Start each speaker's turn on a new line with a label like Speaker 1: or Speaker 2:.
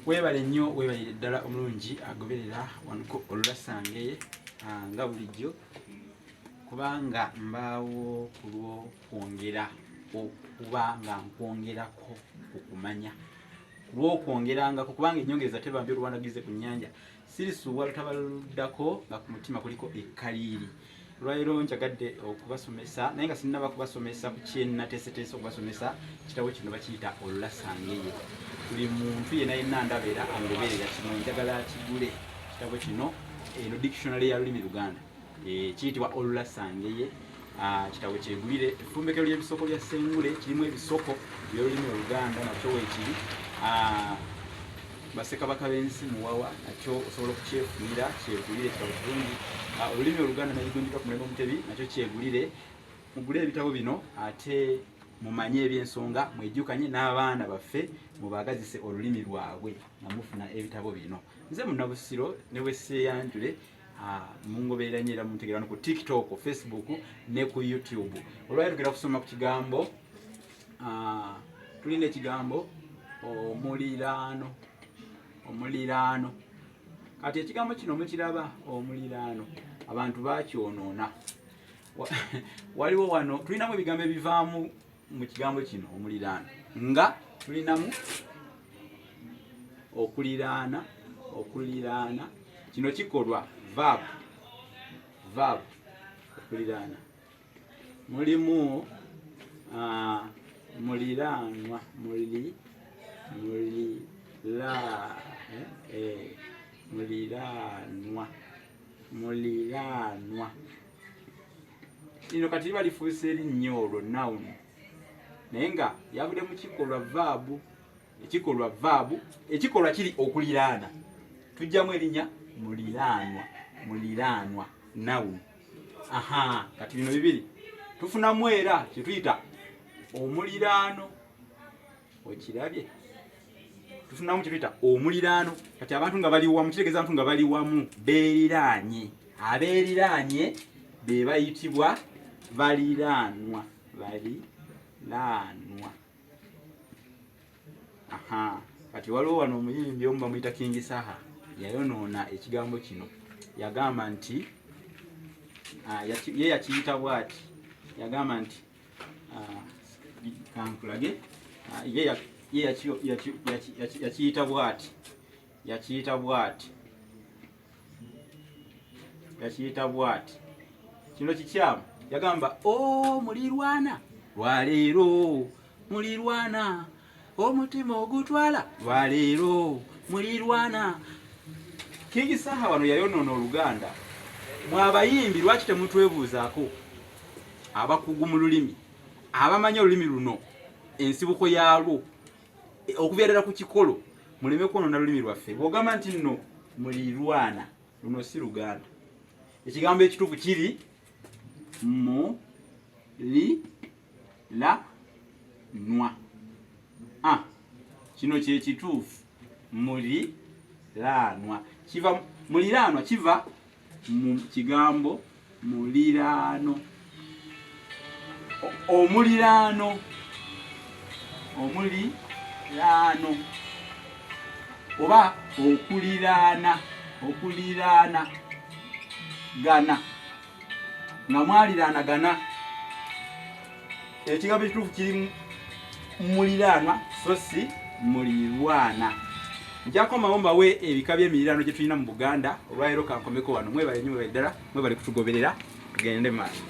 Speaker 1: webale nnyo webalire ddala omulungi agoberera wanuko olulasange nga bulijjo kubanga mbaawo kulwo kwongera okuba nga nkwongerako okumanya lw'okwongerangako kubanga ennyongeza tebambye olwanagize ku nnyanja sirisuubwa lutabaluddako nga ku mutima kuliko ekkaliiri. Olwaleero njagadde okubasomesa naye nga sinnaba kubasomesa ku kyennateeseteese okubasomesa kitabo kino bakiyita olulasange. Buli muntu yenna yenna ndabeera angoberera kino njagala kigule kitabo kino eno dictionary ya lulimi Luganda kiyitibwa olulasange. Kitabo kyegulire effumbekero ly'ebisoko lya Ssengule kirimu ebisoko by'olulimi Oluganda nakyo weekiri. Bassekabaka b'ensi muwawa nakyo osobola okukyefunira kyegulire kitabo kirungi. Olulimi Oluganda naligundika ku mulembe Omutebi nakyo kyegulire. Mugule ebitabo bino ate mumanye ebyensonga mwejjukanye n'abaana baffe mubaagazise olulimi lwabwe nga mufuna ebitabo bino. Nze Munnabusiro ne Wesseyanjule mungoberera nnyo era muntegeera no ku TikTok, Facebook ne ku YouTube. Olwaleero tugenda kusoma ku kigambo tulina ekigambo omuliraano. Omuliraano. Kati ekigambo kino mukiraba omuliraano abantu bakyonoona. Waliwo wano tulinamu ebigambo ebivaamu mu kigambo kino omuliraano nga tulinamu okuliraana. Okuliraana kino kikolwa verb okuliraana. Mulimu muliraanwa muliraanwa. Lino kati liba lifuuse erinnya olwo noun naye nga yavudde mu kikolwa verb. Ekikolwa kiri okuliraana tujjamu erinnya muliraanwa noun. Kati bino bibiri tufunamu era kye tuyita omuliraano. Okirabye tufunamu kye tuyita omuliraano. Kati abantu nga bali wamu kitegeeza abantu nga bali wamu beeriraanye. Abeeriraanye be bayitibwa baliraanwa. Kati waliwo wano omuyimbi omu bamuyita King SAHA yayonoona ekigambo kino. Yagamba nti ye yakiyita bw'ati. Yagamba nti kankulage ye yakiyita bw'ati. Yakiyita bw'ati. Kino kikyamu. Yagamba mulirwana lwaleero mulirwana omutima ogutwala lwaleero mulirwana. King SAHA wano yayonoona Oluganda. Mwabayimbi lwaki temutwebuuzaako abakugu mu lulimi abamanyi olulimi luno ensibuko yaalwo okubeerera ku kikolo muleme kwonoona lulimi lwaffe. Bw'ogamba nti nno mulirwana luno si Luganda. Ekigambo ekituufu kiri muliraanwa. Kino kye kituufu muliraanwa. Muliraanwa kiva mu kigambo muliraano. Omuliraano oba okuliraana gana nga mwaliraanagana. Ekigambo ekituufu kiri muliraanwa so si mulirwana. Njakomawo mbawe ebika by'emiriraano gye tulina mu Buganda. Olwaleero kankomeko wano. Mwebale nnyo ddala mwebale kutugoberera tugende maaso.